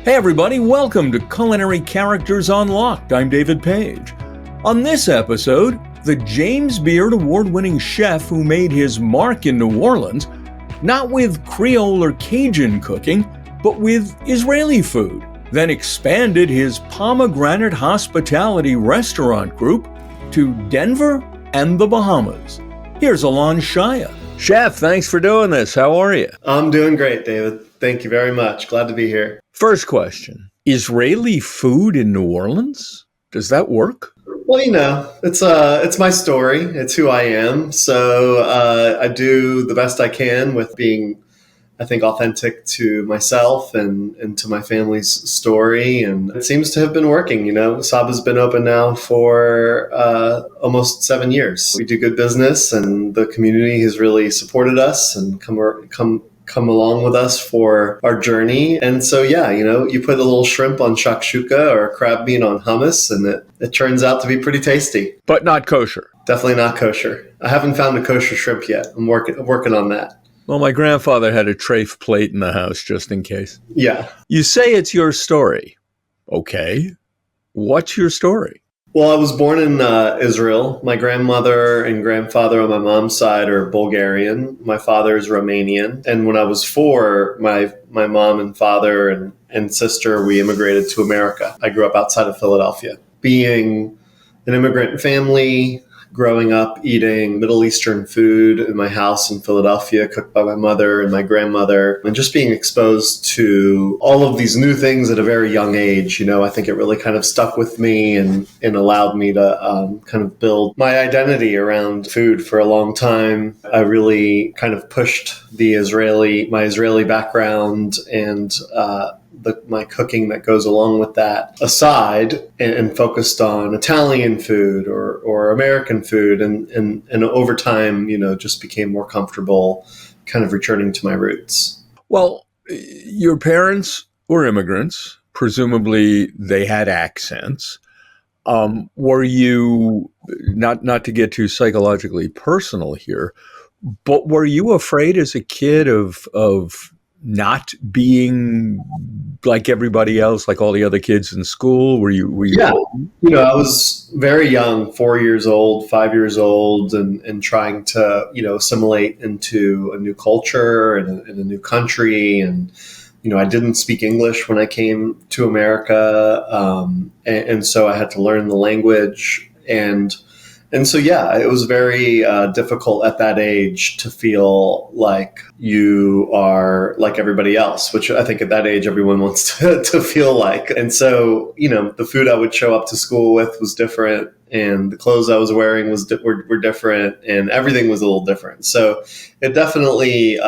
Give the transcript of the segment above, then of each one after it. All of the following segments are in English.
Hey everybody, welcome to Culinary Characters Unlocked. I'm David Page. On this episode, the James Beard award-winning chef who made his mark in New Orleans, not with Creole or Cajun cooking, but with Israeli food, then expanded his Pomegranate Hospitably restaurant group to Denver and the Bahamas. Here's Alon Shaya. Chef, thanks for doing this. How are you? I'm doing great, David. Thank you very much. Glad to be here. First question, Israeli food in New Orleans? Does that work? Well, it's my story. It's who I am. So I do the best I can with being, I think, authentic to myself and to my family's story. And it seems to have been working. Saba's been open now for almost 7 years. We do good business, and the community has really supported us and come along with us for our journey. And so, you put a little shrimp on shakshuka or crab meat on hummus, and it turns out to be pretty tasty. But not kosher. Definitely not kosher. I haven't found a kosher shrimp yet. I'm working on that. Well, my grandfather had a trafe plate in the house just in case. Yeah. You say it's your story. Okay. What's your story? Well, I was born in Israel. My grandmother and grandfather on my mom's side are Bulgarian. My father is Romanian. And when I was 4, my mom and father and sister, we immigrated to America. I grew up outside of Philadelphia. Being an immigrant family, growing up eating Middle Eastern food in my house in Philadelphia, cooked by my mother and my grandmother, and just being exposed to all of these new things at a very young age, I think it really kind of stuck with me and allowed me to kind of build my identity around food for a long time. I really kind of pushed my Israeli background and my cooking that goes along with that aside and focused on Italian food or American food. And over time, just became more comfortable kind of returning to my roots. Well, your parents were immigrants. Presumably they had accents. Were you, not to get too psychologically personal here, but were you afraid as a kid of not being like everybody else, like all the other kids in school? Were you? Yeah. I was very young, 4 years old, 5 years old, and trying to, assimilate into a new culture and a new country. And, I didn't speak English when I came to America. And so I had to learn the language. And so, it was very difficult at that age to feel like you are like everybody else, which I think at that age, everyone wants to feel like. And so, the food I would show up to school with was different, and the clothes I was wearing were different, and everything was a little different. So it definitely,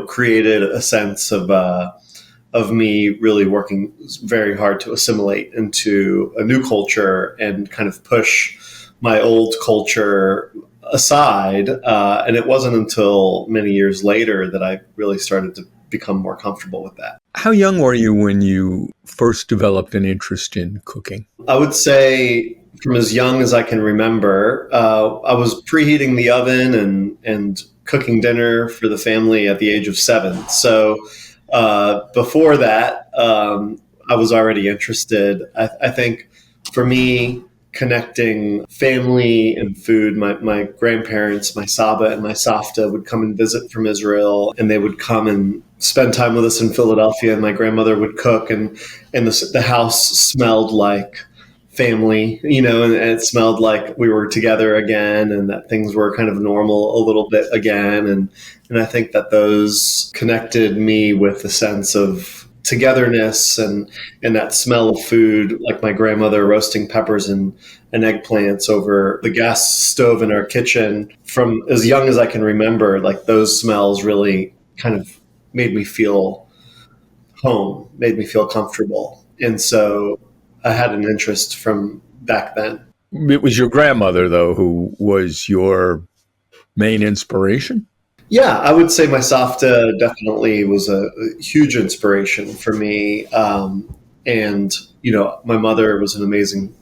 created a sense of me really working very hard to assimilate into a new culture and kind of push my old culture aside. And it wasn't until many years later that I really started to become more comfortable with that. How young were you when you first developed an interest in cooking? I would say from as young as I can remember. I was preheating the oven and cooking dinner for the family at the age of 7. So before that, I was already interested. I think for me, connecting family and food, my grandparents, my Saba and my Safta would come and visit from Israel, and they would come and spend time with us in Philadelphia, and my grandmother would cook, and the house smelled like family, and it smelled like we were together again, and that things were kind of normal a little bit again. And I think that those connected me with a sense of togetherness and that smell of food, like my grandmother roasting peppers and eggplants over the gas stove in our kitchen. From as young as I can remember, like those smells really kind of made me feel home, made me feel comfortable. And so I had an interest from back then. It was your grandmother, though, who was your main inspiration? Yeah, I would say my Safta definitely was a huge inspiration for me. And, my mother is an amazing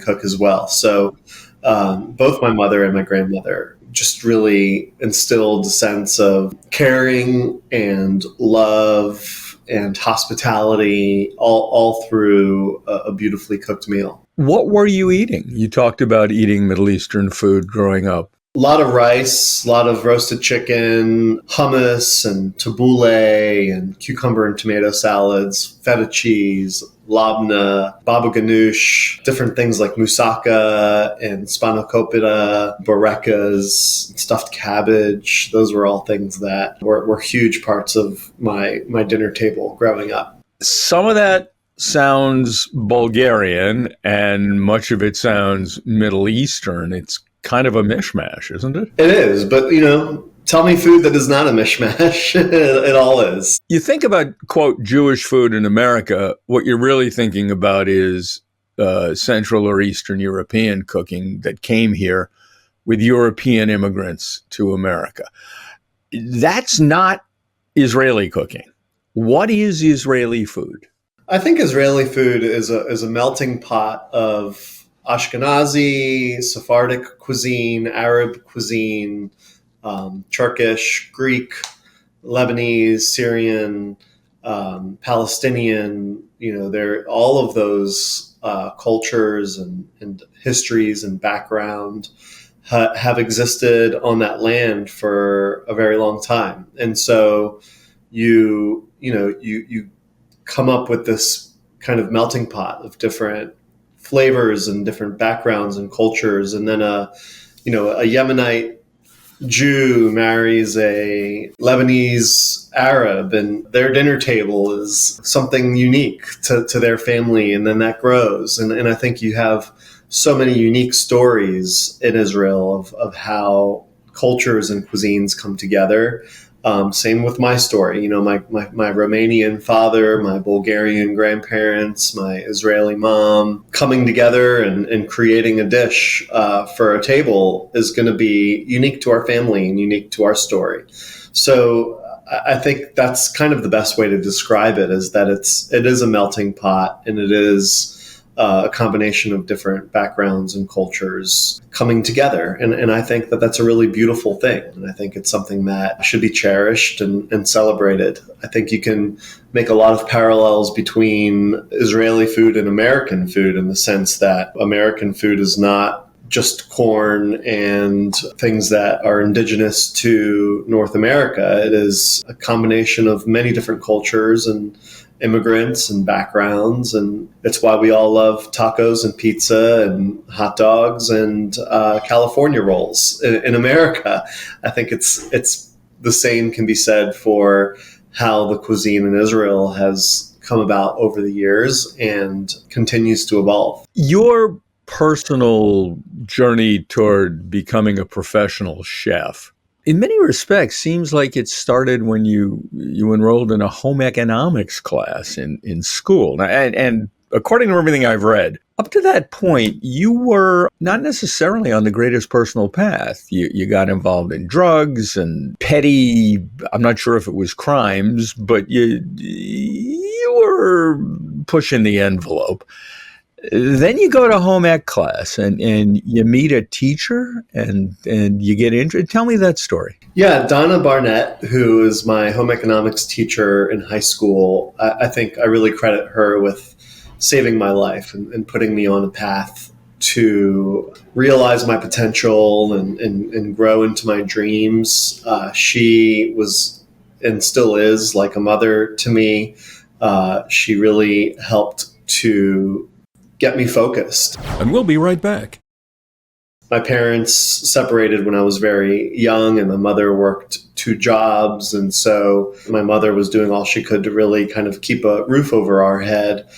cook as well. So both my mother and my grandmother just really instilled a sense of caring and love and hospitality all through a beautifully cooked meal. What were you eating? You talked about eating Middle Eastern food growing up. A lot of rice, a lot of roasted chicken, hummus and tabbouleh and cucumber and tomato salads, feta cheese, labna, baba ganoush, different things like moussaka and spanakopita, barekas, stuffed cabbage. Those were all things that were huge parts of my dinner table growing up. Some of that sounds Bulgarian and much of it sounds Middle Eastern. It's kind of a mishmash, isn't it? It is, but tell me food that is not a mishmash. It all is. You think about, quote, Jewish food in America, what you're really thinking about is Central or Eastern European cooking that came here with European immigrants to America. That's not Israeli cooking. What is Israeli food? I think Israeli food is a melting pot of Ashkenazi, Sephardic cuisine, Arab cuisine, Turkish, Greek, Lebanese, Syrian, Palestinian. They're all of those cultures and histories and background have existed on that land for a very long time, and so you come up with this kind of melting pot of different flavors and different backgrounds and cultures. And then a Yemenite Jew marries a Lebanese Arab, and their dinner table is something unique to their family. And then that grows. And I think you have so many unique stories in Israel of how cultures and cuisines come together. Same with my story. My Romanian father, my Bulgarian grandparents, my Israeli mom coming together and creating a dish for a table is going to be unique to our family and unique to our story. So I think that's kind of the best way to describe it, is that it is a melting pot, and it is a combination of different backgrounds and cultures coming together. And I think that that's a really beautiful thing. And I think it's something that should be cherished and celebrated. I think you can make a lot of parallels between Israeli food and American food, in the sense that American food is not just corn and things that are indigenous to North America. It is a combination of many different cultures and immigrants and backgrounds, and it's why we all love tacos and pizza and hot dogs and California rolls in America. I think it's the same can be said for how the cuisine in Israel has come about over the years and continues to evolve. Your personal journey toward becoming a professional chef, in many respects, seems like it started when you enrolled in a home economics class in school. And according to everything I've read, up to that point, you were not necessarily on the greatest personal path. You got involved in drugs and petty, I'm not sure if it was crimes, but you were pushing the envelope. Then you go to home ec class and you meet a teacher and you get interested. Tell me that story. Yeah, Donna Barnett, who is my home economics teacher in high school, I think I really credit her with saving my life and putting me on a path to realize my potential and grow into my dreams. She was and still is like a mother to me. She really helped to get me focused. And we'll be right back. My parents separated when I was very young, and my mother worked 2 jobs. And so my mother was doing all she could to really kind of keep a roof over our head.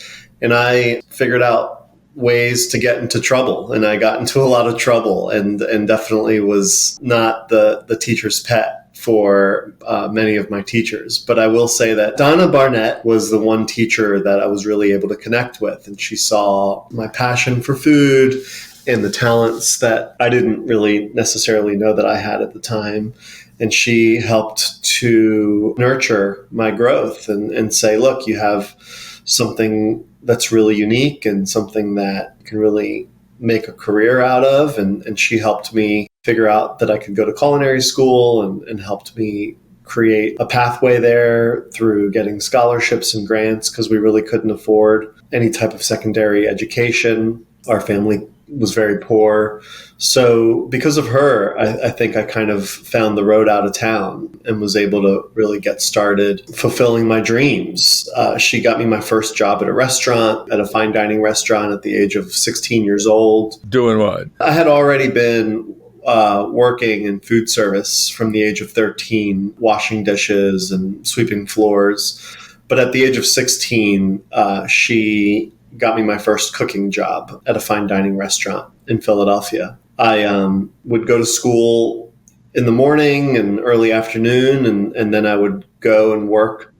And I figured out ways to get into trouble. And I got into a lot of trouble and definitely was not the teacher's pet for many of my teachers. But I will say that Donna Barnett was the one teacher that I was really able to connect with. And she saw my passion for food and the talents that I didn't really necessarily know that I had at the time. And she helped to nurture my growth and say, look, you have something that's really unique and something that can really make a career out of. And she helped me figure out that I could go to culinary school and helped me create a pathway there through getting scholarships and grants because we really couldn't afford any type of secondary education. Our family was very poor. So because of her, I think I kind of found the road out of town and was able to really get started fulfilling my dreams. She got me my first job at a restaurant, at a fine dining restaurant at the age of 16 years old. Doing what? I had already been working in food service from the age of 13, washing dishes and sweeping floors. But at the age of 16, she got me my first cooking job at a fine dining restaurant in Philadelphia. I would go to school in the morning and early afternoon, and then I would go and work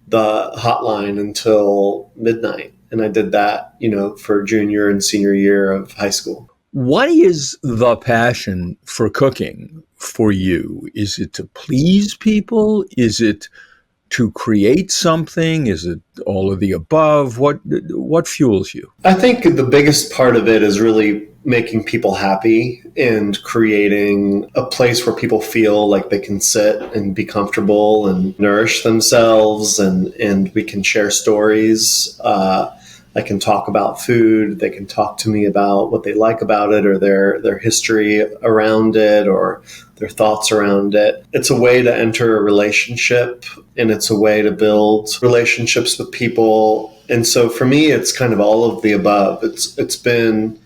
the hotline until midnight. And I did that, for junior and senior year of high school. What is the passion for cooking for you? Is it to please people? Is it to create something? Is it all of the above? What fuels you? I think the biggest part of it is really making people happy and creating a place where people feel like they can sit and be comfortable and nourish themselves, and we can share stories. I can talk about food. They can talk to me about what they like about it, or their history around it, or their thoughts around it. It's a way to enter a relationship, and it's a way to build relationships with people. And so for me, it's kind of all of the above. It's been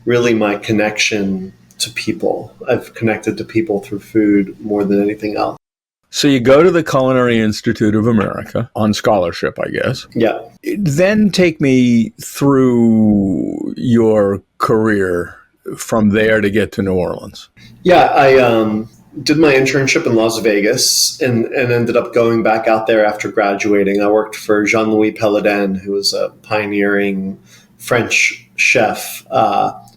really my connection to people. I've connected to people through food more than anything else. So you go to the Culinary Institute of America on scholarship, I guess. Yeah. Then take me through your career from there to get to New Orleans. Yeah, I did my internship in Las Vegas and ended up going back out there after graduating. I worked for Jean-Louis Pelladin, who was a pioneering French chef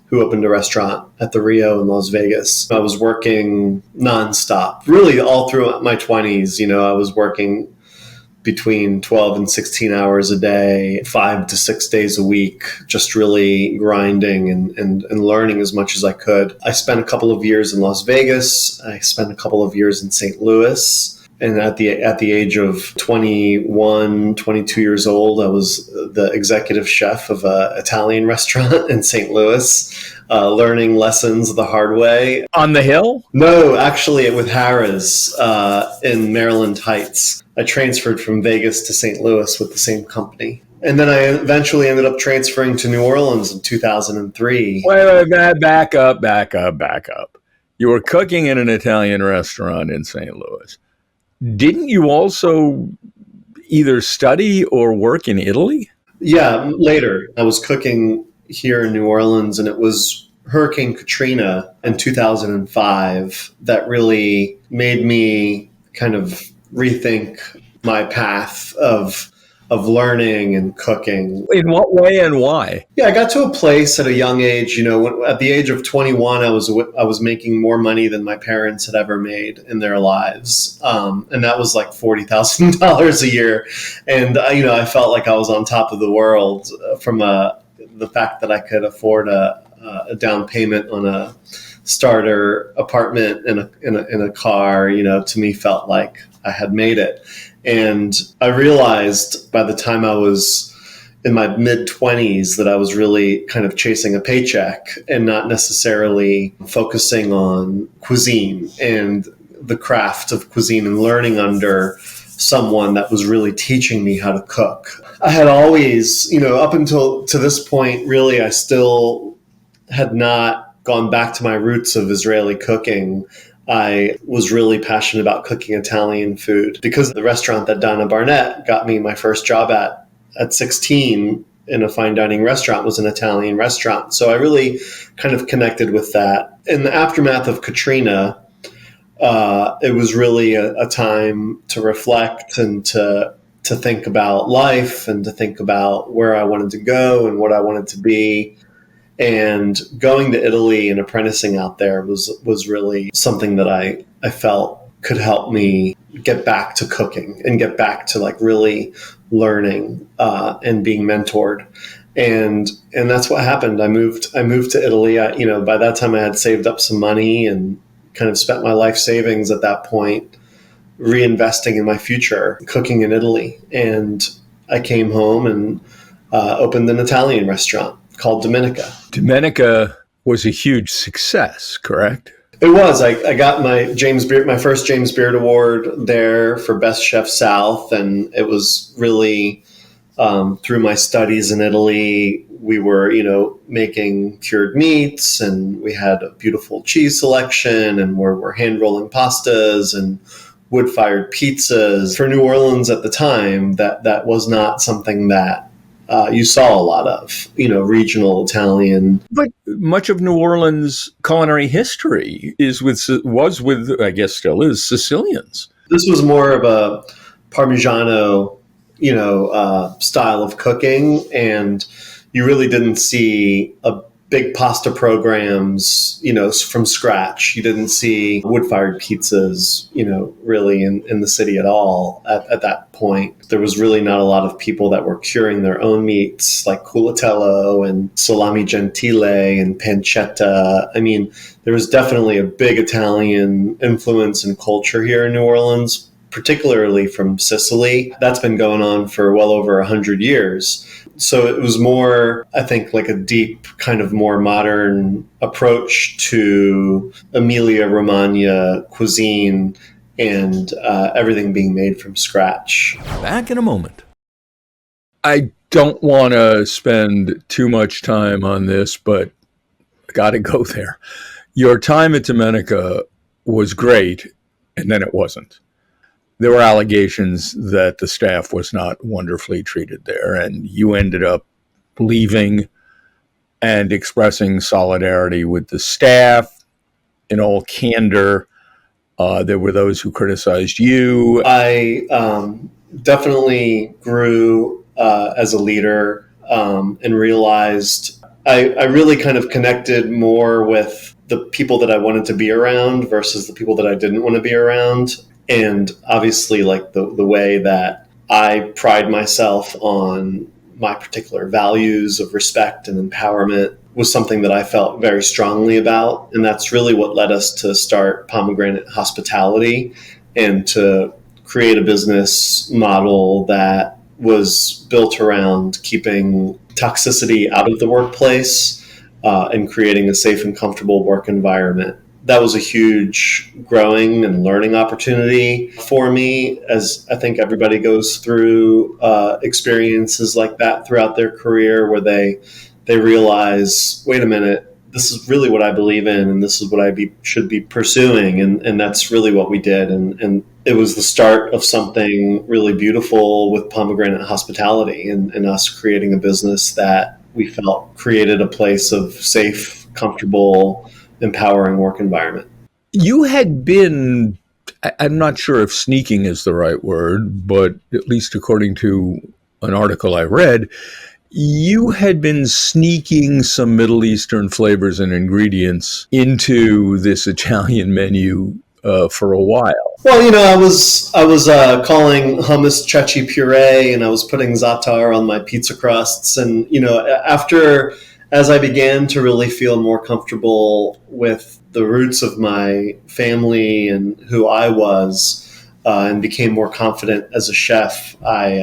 who opened a restaurant at the Rio in Las Vegas. I was working nonstop, really all through my 20s. I was working between 12 and 16 hours a day, 5 to 6 days a week, just really grinding and learning as much as I could. I spent a couple of years in Las Vegas. I spent a couple of years in St. Louis. And at the age of 21, 22 years old, I was the executive chef of an Italian restaurant in St. Louis, learning lessons the hard way. On the Hill? No, actually with Harrah's in Maryland Heights. I transferred from Vegas to St. Louis with the same company. And then I eventually ended up transferring to New Orleans in 2003. Wait, back up. You were cooking in an Italian restaurant in St. Louis. Didn't you also either study or work in Italy? Yeah, later. I was cooking here in New Orleans, and it was Hurricane Katrina in 2005 that really made me kind of rethink my path of learning and cooking. In what way and why? Yeah, I got to a place at a young age, at the age of 21, I was making more money than my parents had ever made in their lives. And that was like $40,000 a year. And, I felt like I was on top of the world from the fact that I could afford a down payment on a starter apartment in a car, to me felt like I had made it. And I realized by the time I was in my mid-20s that I was really kind of chasing a paycheck and not necessarily focusing on cuisine and the craft of cuisine and learning under someone that was really teaching me how to cook. I had always, up until to this point, really, I still had not gone back to my roots of Israeli cooking. I was really passionate about cooking Italian food because the restaurant that Donna Barnett got me my first job at 16 in a fine dining restaurant was an Italian restaurant. So I really kind of connected with that. In the aftermath of Katrina, it was really a time to reflect and to think about life and to think about where I wanted to go and what I wanted to be. And going to Italy and apprenticing out there was really something that I felt could help me get back to cooking and get back to like really learning and being mentored. And that's what happened. I moved to Italy. By that time I had saved up some money and kind of spent my life savings at that point reinvesting in my future, cooking in Italy. And I came home and opened an Italian restaurant called Domenica. Domenica was a huge success, correct? It was. I got my first James Beard Award there for Best Chef South, and it was really through my studies in Italy. We were, making cured meats, and we had a beautiful cheese selection, and we're hand rolling pastas and wood-fired pizzas. For New Orleans at the time, that was not something that you saw a lot of, regional Italian. But much of New Orleans culinary history was with, I guess still is, Sicilians. This was more of a Parmigiano, style of cooking, and you really didn't see a big pasta programs, from scratch. You didn't see wood-fired pizzas, really in the city at all at that point. There was really not a lot of people that were curing their own meats, like culatello and salami gentile and pancetta. I mean, there was definitely a big Italian influence and culture here in New Orleans, particularly from Sicily. That's been going on for well over 100 years. So it was more, I think, like a deep, kind of more modern approach to Emilia-Romagna cuisine and everything being made from scratch. Back in a moment. I don't want to spend too much time on this, but I got to go there. Your time at Domenica was great, and then it wasn't. There were allegations that the staff was not wonderfully treated there, and you ended up leaving and expressing solidarity with the staff in all candor. There were those who criticized you. I definitely grew as a leader and realized I really kind of connected more with the people that I wanted to be around versus the people that I didn't want to be around. And obviously, like the way that I pride myself on my particular values of respect and empowerment was something that I felt very strongly about. And that's really what led us to start Pomegranate Hospitality and to create a business model that was built around keeping toxicity out of the workplace and creating a safe and comfortable work environment. That was a huge growing and learning opportunity for me, as I think everybody goes through experiences like that throughout their career where they realize, wait a minute, this is really what I believe in, and this is what I should be pursuing. And that's really what we did. And it was the start of something really beautiful with Pomegranate Hospitality and us creating a business that we felt created a place of safe, comfortable, empowering work environment. You had been, I'm not sure if sneaking is the right word, but at least according to an article I read, you had been sneaking some Middle Eastern flavors and ingredients into this Italian menu for a while. Well, I was calling hummus ceci puree, and I was putting za'atar on my pizza crusts, and as I began to really feel more comfortable with the roots of my family and who I was, and became more confident as a chef, I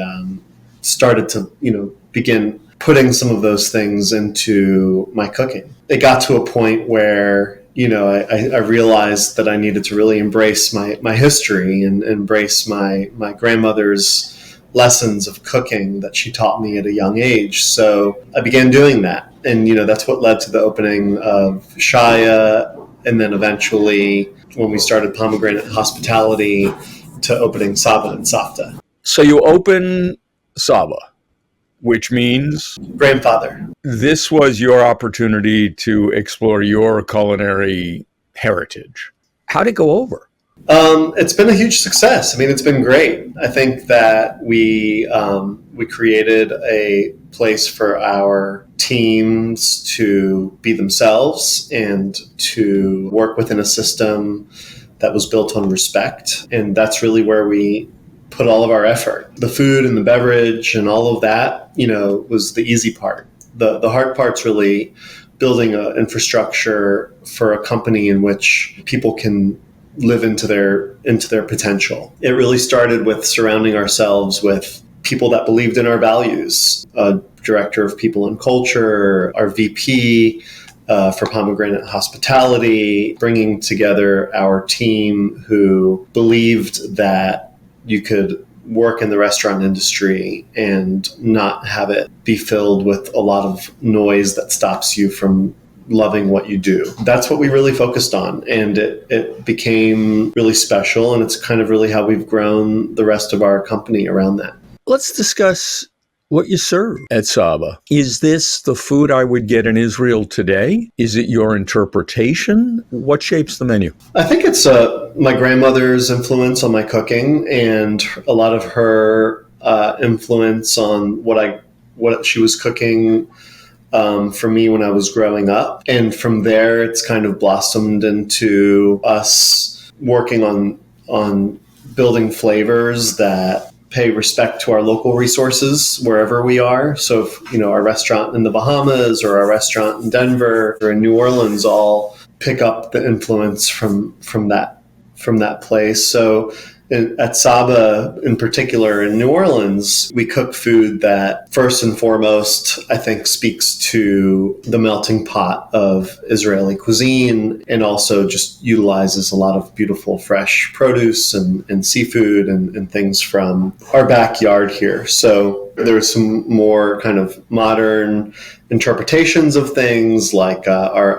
started to, begin putting some of those things into my cooking. It got to a point where, I realized that I needed to really embrace my history and embrace my grandmother's lessons of cooking that she taught me at a young age. So I began doing that. And, that's what led to the opening of Shaya. And then eventually, when we started Pomegranate Hospitality, to opening Saba and Safta. So you open Saba, which means? Grandfather. This was your opportunity to explore your culinary heritage. How'd it go over? It's been a huge success. I mean, it's been great. I think that we created a place for our teams to be themselves and to work within a system that was built on respect. And that's really where we put all of our effort. The food and the beverage and all of that, was the easy part. The hard part's really building an infrastructure for a company in which people can live into their potential. It really started with surrounding ourselves with people that believed in our values. A director of people and culture, our VP for Pomegranate Hospitality, bringing together our team who believed that you could work in the restaurant industry and not have it be filled with a lot of noise that stops you from loving what you do. That's what we really focused on, and it became really special, and it's kind of really how we've grown the rest of our company around that. Let's discuss what you serve at Saba. Is this the food I would get in Israel today? Is it your interpretation? What shapes the menu? I think it's my grandmother's influence on my cooking, and a lot of her influence on what she was cooking for me when I was growing up. And from there, it's kind of blossomed into us working on building flavors that pay respect to our local resources wherever we are. So if, our restaurant in the Bahamas or our restaurant in Denver or in New Orleans all pick up the influence from that place. So at Saba, in particular in New Orleans, we cook food that first and foremost, I think, speaks to the melting pot of Israeli cuisine, and also just utilizes a lot of beautiful fresh produce and seafood and things from our backyard here. So there's some more kind of modern interpretations of things, like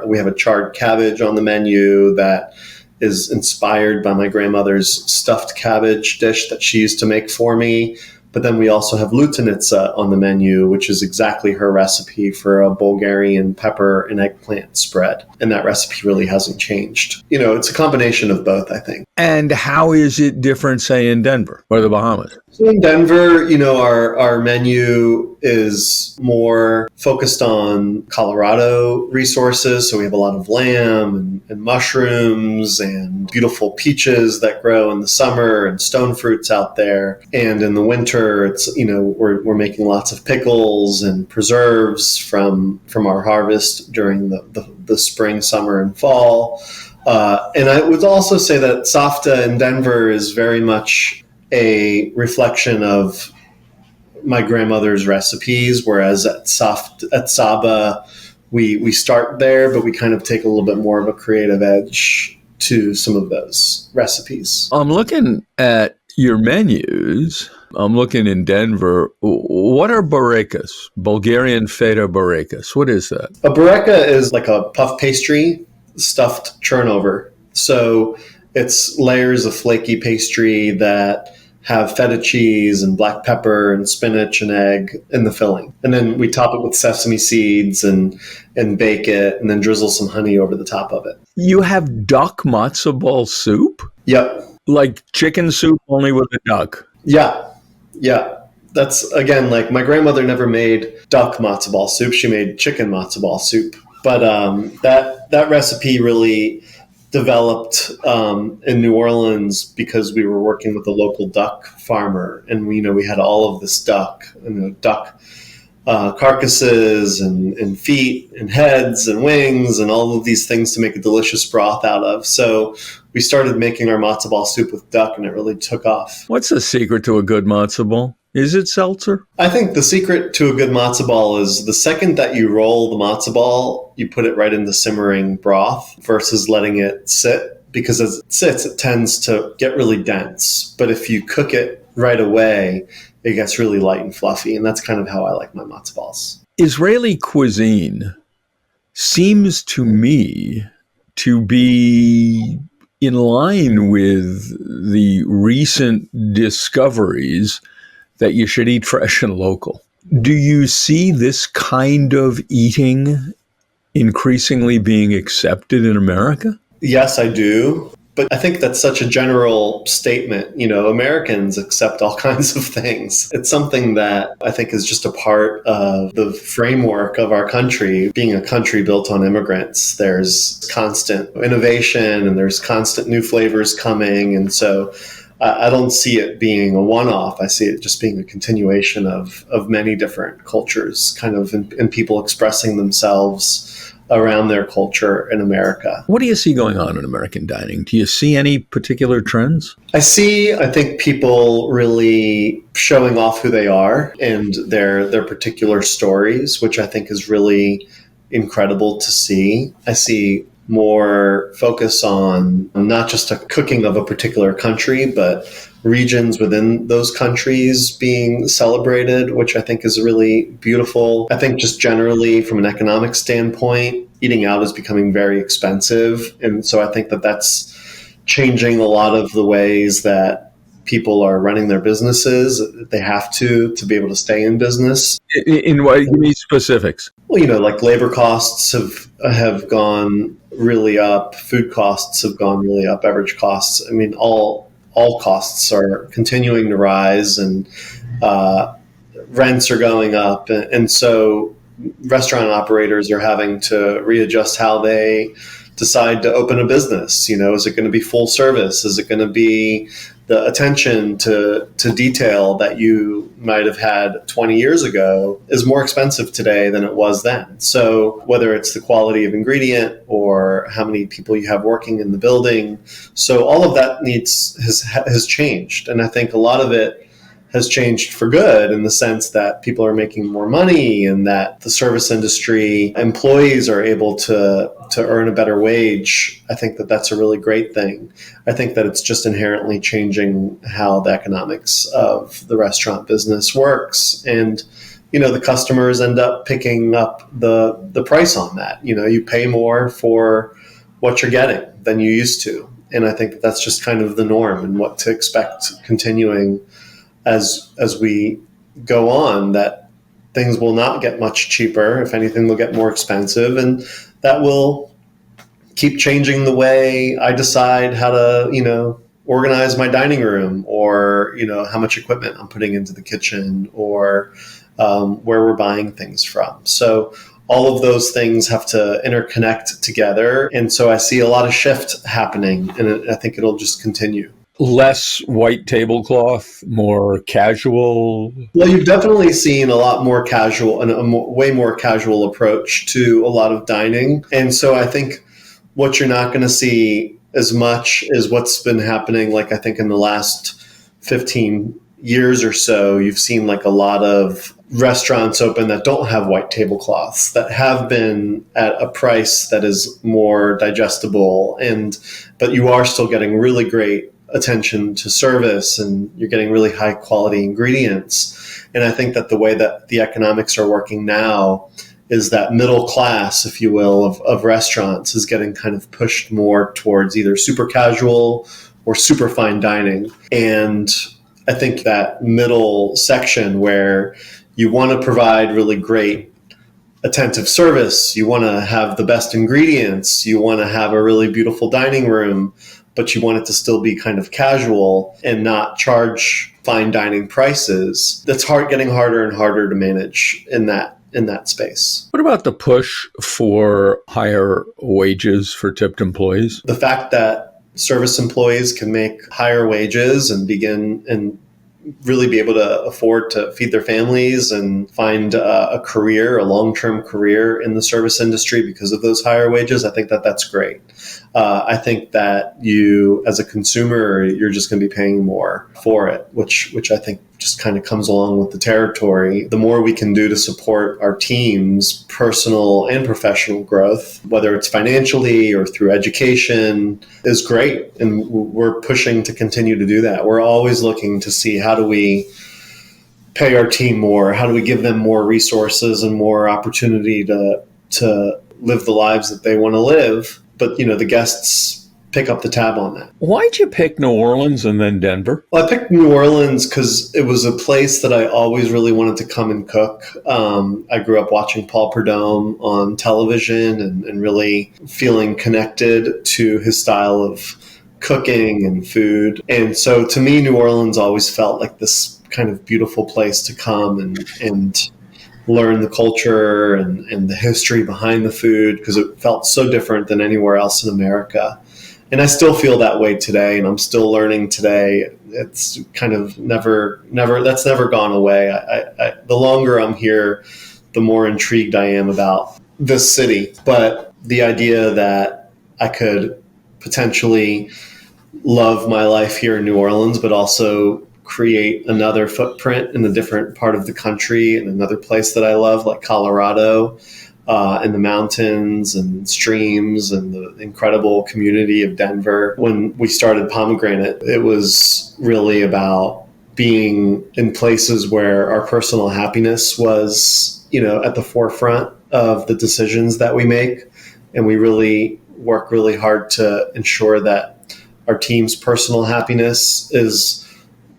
we have a charred cabbage on the menu that is inspired by my grandmother's stuffed cabbage dish that she used to make for me. But then we also have lutenitsa on the menu, which is exactly her recipe for a Bulgarian pepper and eggplant spread. And that recipe really hasn't changed. It's a combination of both, I think. And how is it different, say, in Denver or the Bahamas? So in Denver, our menu is more focused on Colorado resources. So we have a lot of lamb and mushrooms and beautiful peaches that grow in the summer and stone fruits out there. And in the winter, it's, we're making lots of pickles and preserves from our harvest during the spring, summer, and fall. And I would also say that Safta in Denver is very much a reflection of my grandmother's recipes, whereas at Saba, we start there, but we kind of take a little bit more of a creative edge to some of those recipes. I'm looking at your menus. I'm looking in Denver. What are barekas? Bulgarian feta barekas. What is that? A bareka is like a puff pastry stuffed churnover. So it's layers of flaky pastry that have feta cheese and black pepper and spinach and egg in the filling. And then we top it with sesame seeds and bake it, and then drizzle some honey over the top of it. You have duck matzo ball soup? Yep. Like chicken soup, only with a duck? Yeah. That's, again, like my grandmother never made duck matzo ball soup. She made chicken matzo ball soup. But that recipe really developed in New Orleans because we were working with a local duck farmer, and we had all of this duck carcasses and feet and heads and wings and all of these things to make a delicious broth out of. So we started making our matzo ball soup with duck, and it really took off. What's the secret to a good matzo ball? Is it seltzer? I think the secret to a good matzo ball is the second that you roll the matzo ball, you put it right into simmering broth versus letting it sit, because as it sits, it tends to get really dense. But if you cook it right away, it gets really light and fluffy, and that's kind of how I like my matzo balls. Israeli cuisine seems to me to be in line with the recent discoveries that you should eat fresh and local. Do you see this kind of eating increasingly being accepted in America? Yes, I do. But I think that's such a general statement. Americans accept all kinds of things. It's something that I think is just a part of the framework of our country. Being a country built on immigrants, there's constant innovation and there's constant new flavors coming. And so I don't see it being a one-off. I see it just being a continuation of many different cultures, kind of, and people expressing themselves around their culture in America. What do you see going on in American dining? Do you see any particular trends? I think people really showing off who they are and their particular stories, which I think is really incredible to see. I see more focus on not just a cooking of a particular country, but regions within those countries being celebrated, which I think is really beautiful. I think just generally from an economic standpoint, eating out is becoming very expensive. And so I think that's changing a lot of the ways that people are running their businesses. They have to be able to stay in business. In what? Give me specifics. Well, like labor costs have gone really up, food costs have gone really up, beverage costs. I mean, all costs are continuing to rise, and rents are going up, and so restaurant operators are having to readjust how they decide to open a business. Is it going to be full service? Is it going to be the attention to detail that you might have had 20 years ago is more expensive today than it was then. So whether it's the quality of ingredient or how many people you have working in the building, so all of that has changed. And I think a lot of it has changed for good in the sense that people are making more money and that the service industry employees are able to earn a better wage. I think that that's a really great thing. I think that it's just inherently changing how the economics of the restaurant business works. And, the customers end up picking up the price on that. You pay more for what you're getting than you used to. And I think that's just kind of the norm and what to expect continuing as we go on, that things will not get much cheaper. If anything, they'll get more expensive, and that will keep changing the way I decide how to, organize my dining room, or, how much equipment I'm putting into the kitchen, or where we're buying things from. So all of those things have to interconnect together. And so I see a lot of shift happening, and I think it'll just continue. Less white tablecloth, more casual? Well, you've definitely seen a lot more casual and way more casual approach to a lot of dining. And so I think what you're not going to see as much is what's been happening, like I think in the last 15 years or so, you've seen like a lot of restaurants open that don't have white tablecloths, that have been at a price that is more digestible, but you are still getting really great attention to service, and you're getting really high quality ingredients. And I think that the way that the economics are working now is that middle class, if you will, of restaurants is getting kind of pushed more towards either super casual or super fine dining. And I think that middle section where you want to provide really great attentive service, you want to have the best ingredients, you want to have a really beautiful dining room, but you want it to still be kind of casual and not charge fine dining prices. That's getting harder and harder to manage in that space. What about the push for higher wages for tipped employees? The fact that service employees can make higher wages and begin and really be able to afford to feed their families and find a long-term career in the service industry because of those higher wages, I think that that's great. I think that you, as a consumer, you're just going to be paying more for it, which I think just kind of comes along with the territory. The more we can do to support our team's personal and professional growth, whether it's financially or through education, is great. And we're pushing to continue to do that. We're always looking to see how do we pay our team more? How do we give them more resources and more opportunity to live the lives that they want to live? But, the guests pick up the tab on that. Why'd you pick New Orleans and then Denver? Well, I picked New Orleans because it was a place that I always really wanted to come and cook. I grew up watching Paul Prudhomme on television and really feeling connected to his style of cooking and food. And so to me, New Orleans always felt like this kind of beautiful place to come and learn the culture and the history behind the food, because it felt so different than anywhere else in America. And I still feel that way today, and I'm still learning today. It's kind of that's never gone away. The longer I'm here, the more intrigued I am about this city, but the idea that I could potentially love my life here in New Orleans, but also create another footprint in a different part of the country and another place that I love, like Colorado, and the mountains and streams and the incredible community of Denver. When we started Pomegranate, it was really about being in places where our personal happiness was, at the forefront of the decisions that we make. And we really work really hard to ensure that our team's personal happiness is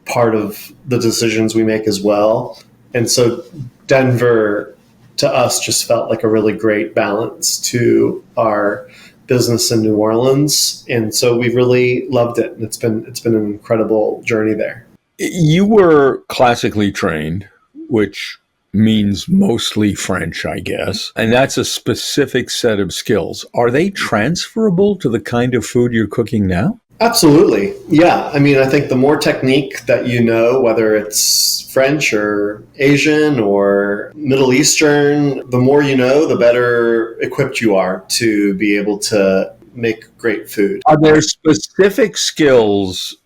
part of the decisions we make as well. And so Denver, to us, just felt like a really great balance to our business in New Orleans. And so we really loved it. And it's been an incredible journey there. You were classically trained, which means mostly French, I guess. And that's a specific set of skills. Are they transferable to the kind of food you're cooking now? Absolutely. Yeah. I mean, I think the more technique that you know, whether it's French or Asian or Middle Eastern, the more you know, the better equipped you are to be able to make great food. Are there specific skills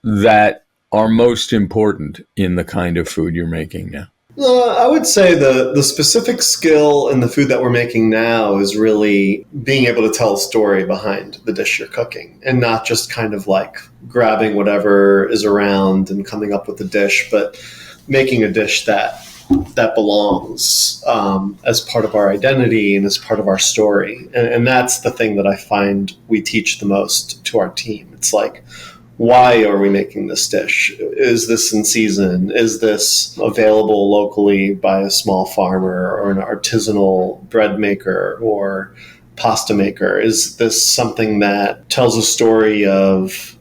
that are most important in the kind of food you're making now? I would say the specific skill in the food that we're making now is really being able to tell a story behind the dish you're cooking, and not just kind of like grabbing whatever is around and coming up with a dish, but making a dish that belongs as part of our identity and as part of our story. And that's the thing that I find we teach the most to our team. It's like, why are we making this dish? Is this in season? Is this available locally by a small farmer or an artisanal bread maker or pasta maker? Is this something that tells a story of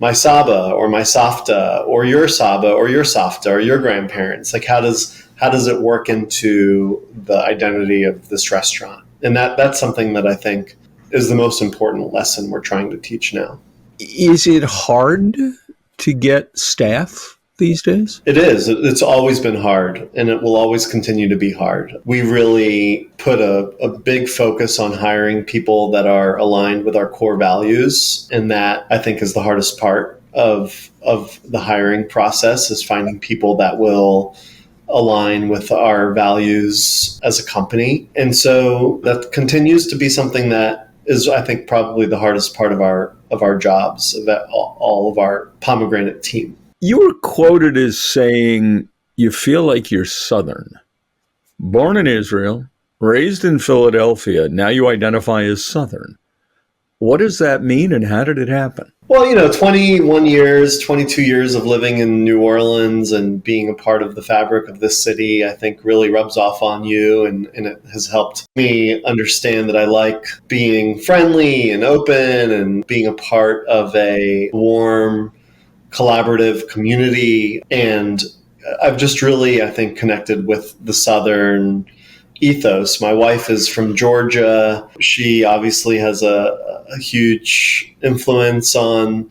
my Saba or my Safta or your Saba or your Safta or your grandparents? Like, how does it work into the identity of this restaurant? And that's something that I think is the most important lesson we're trying to teach now. Is it hard to get staff these days? It is. It's always been hard, and it will always continue to be hard. We really put a big focus on hiring people that are aligned with our core values, and that, I think, is the hardest part of the hiring process, is finding people that will align with our values as a company. And so that continues to be something that is, I think, probably the hardest part of our jobs, that all of our Pomegranate team. You were quoted as saying you feel like you're Southern. Born in Israel, raised in Philadelphia, now you identify as Southern. What does that mean, and how did it happen? Well, 21 years, 22 years of living in New Orleans and being a part of the fabric of this city, I think really rubs off on you. And it has helped me understand that I like being friendly and open and being a part of a warm, collaborative community. And I've just really, I think, connected with the Southern ethos. My wife is from Georgia. She obviously has a huge influence on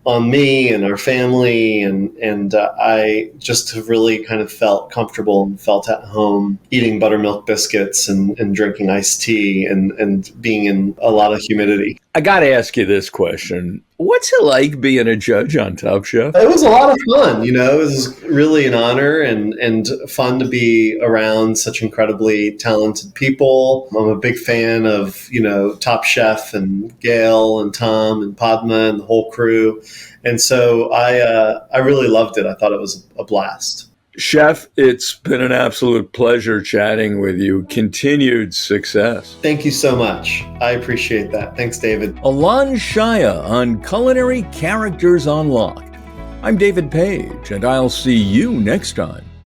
me and our family, and I just have really kind of felt comfortable and felt at home eating buttermilk biscuits and drinking iced tea and being in a lot of humidity. I got to ask you this question. What's it like being a judge on Top Chef? It was a lot of fun, It was really an honor and fun to be around such incredibly talented people. I'm a big fan of, Top Chef and Gail and Tom and Padma and the whole crew. And so I really loved it. I thought it was a blast. Chef, it's been an absolute pleasure chatting with you. Continued success. Thank you so much. I appreciate that. Thanks, David. Alon Shaya on Culinary Characters Unlocked. I'm David Page, and I'll see you next time.